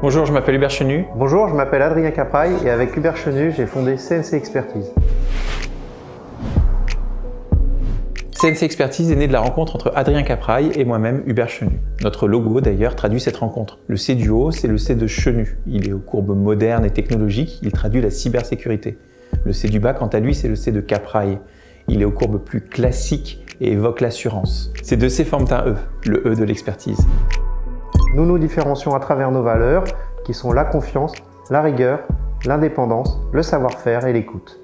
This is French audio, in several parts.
Bonjour, je m'appelle Hubert Chenu. Bonjour, je m'appelle Adrien Capraille et avec Hubert Chenu, j'ai fondé CNC Expertise. CNC Expertise est né de la rencontre entre Adrien Capraille et moi-même, Hubert Chenu. Notre logo, d'ailleurs, traduit cette rencontre. Le C du haut, c'est le C de Chenu. Il est aux courbes modernes et technologiques, il traduit la cybersécurité. Le C du bas, quant à lui, c'est le C de Capraille. Il est aux courbes plus classiques et évoque l'assurance. Ces deux C forment un E, le E de l'expertise. Nous nous différencions à travers nos valeurs, qui sont la confiance, la rigueur, l'indépendance, le savoir-faire et l'écoute.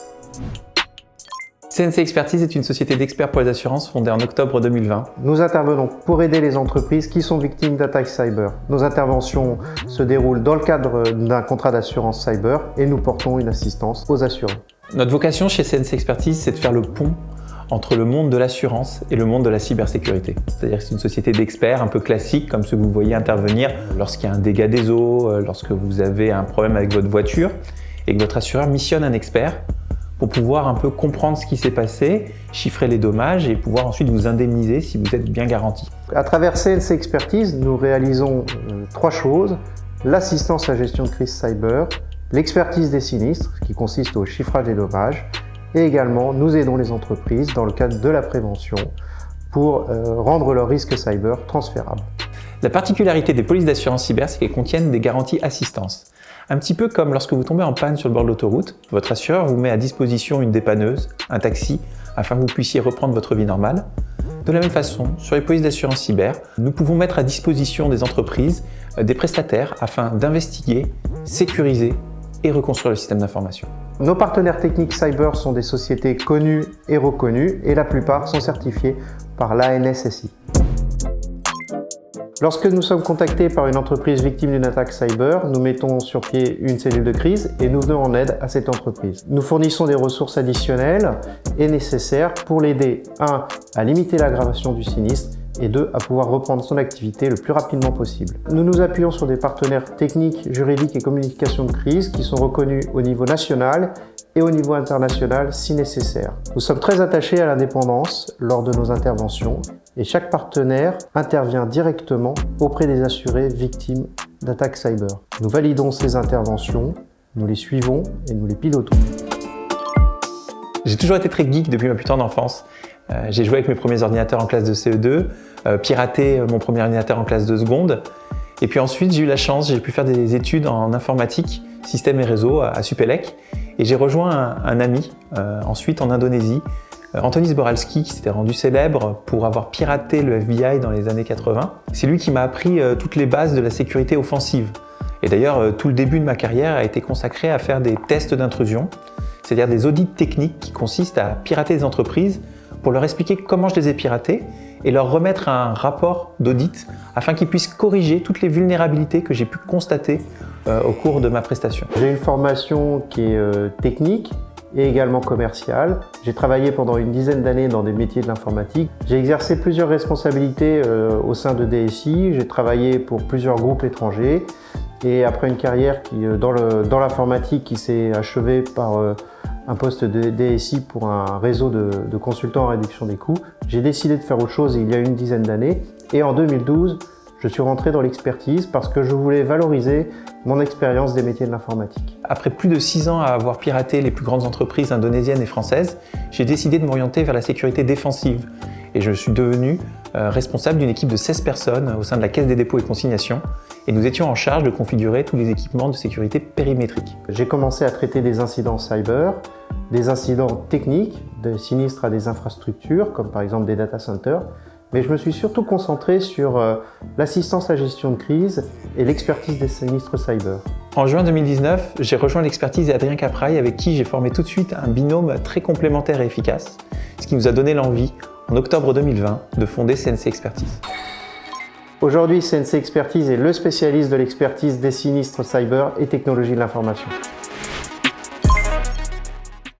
CNC Expertise est une société d'experts pour les assurances fondée en octobre 2020. Nous intervenons pour aider les entreprises qui sont victimes d'attaques cyber. Nos interventions se déroulent dans le cadre d'un contrat d'assurance cyber et nous portons une assistance aux assurés. Notre vocation chez CNC Expertise, c'est de faire le pont entre le monde de l'assurance et le monde de la cybersécurité. C'est-à-dire que c'est une société d'experts un peu classique, comme ceux que vous voyez intervenir lorsqu'il y a un dégât des eaux, lorsque vous avez un problème avec votre voiture, et que votre assureur missionne un expert pour pouvoir un peu comprendre ce qui s'est passé, chiffrer les dommages et pouvoir ensuite vous indemniser si vous êtes bien garanti. À travers CNC Expertise, nous réalisons trois choses: l'assistance à la gestion de crise cyber, l'expertise des sinistres, qui consiste au chiffrage des dommages, et également nous aidons les entreprises dans le cadre de la prévention pour rendre leurs risques cyber transférables. La particularité des polices d'assurance cyber, c'est qu'elles contiennent des garanties assistance. Un petit peu comme lorsque vous tombez en panne sur le bord de l'autoroute, votre assureur vous met à disposition une dépanneuse, un taxi, afin que vous puissiez reprendre votre vie normale. De la même façon, sur les polices d'assurance cyber, nous pouvons mettre à disposition des entreprises des prestataires afin d'investiguer, sécuriser et reconstruire le système d'information. Nos partenaires techniques cyber sont des sociétés connues et reconnues et la plupart sont certifiés par l'ANSSI. Lorsque nous sommes contactés par une entreprise victime d'une attaque cyber, nous mettons sur pied une cellule de crise et nous venons en aide à cette entreprise. Nous fournissons des ressources additionnelles et nécessaires pour l'aider, 1. à limiter l'aggravation du sinistre et 2. à pouvoir reprendre son activité le plus rapidement possible. Nous nous appuyons sur des partenaires techniques, juridiques et communication de crise qui sont reconnus au niveau national et au niveau international si nécessaire. Nous sommes très attachés à l'indépendance lors de nos interventions et chaque partenaire intervient directement auprès des assurés victimes d'attaques cyber. Nous validons ces interventions, nous les suivons et nous les pilotons. J'ai toujours été très geek depuis ma plus tendre enfance. J'ai joué avec mes premiers ordinateurs en classe de CE2, piraté mon premier ordinateur en classe de seconde. Et puis ensuite, j'ai eu la chance, j'ai pu faire des études en informatique, système et réseau à Supélec. Et j'ai rejoint un ami, ensuite en Indonésie, Anthony Zboralski, qui s'était rendu célèbre pour avoir piraté le FBI dans les années 80. C'est lui qui m'a appris toutes les bases de la sécurité offensive. Et d'ailleurs, tout le début de ma carrière a été consacré à faire des tests d'intrusion, c'est-à-dire des audits techniques qui consistent à pirater des entreprises pour leur expliquer comment je les ai piratées et leur remettre un rapport d'audit afin qu'ils puissent corriger toutes les vulnérabilités que j'ai pu constater au cours de ma prestation. J'ai une formation qui est technique et également commerciale. J'ai travaillé pendant une dizaine d'années dans des métiers de l'informatique. J'ai exercé plusieurs responsabilités au sein de DSI. J'ai travaillé pour plusieurs groupes étrangers. Et après une carrière dans l'informatique qui s'est achevée par un poste de DSI pour un réseau de consultants en réduction des coûts, j'ai décidé de faire autre chose il y a une dizaine d'années. Et en 2012, je suis rentré dans l'expertise parce que je voulais valoriser mon expérience des métiers de l'informatique. Après plus de 6 ans à avoir piraté les plus grandes entreprises indonésiennes et françaises, j'ai décidé de m'orienter vers la sécurité défensive. Et je suis devenu responsable d'une équipe de 16 personnes au sein de la Caisse des dépôts et consignations. Et nous étions en charge de configurer tous les équipements de sécurité périmétrique. J'ai commencé à traiter des incidents cyber, des incidents techniques, des sinistres à des infrastructures, comme par exemple des data centers, mais je me suis surtout concentré sur l'assistance à la gestion de crise et l'expertise des sinistres cyber. En juin 2019, j'ai rejoint l'expertise d'Adrien Capraille avec qui j'ai formé tout de suite un binôme très complémentaire et efficace, ce qui nous a donné l'envie, en octobre 2020, de fonder CNC Expertise. Aujourd'hui, CNC Expertise est le spécialiste de l'expertise des sinistres cyber et technologies de l'information.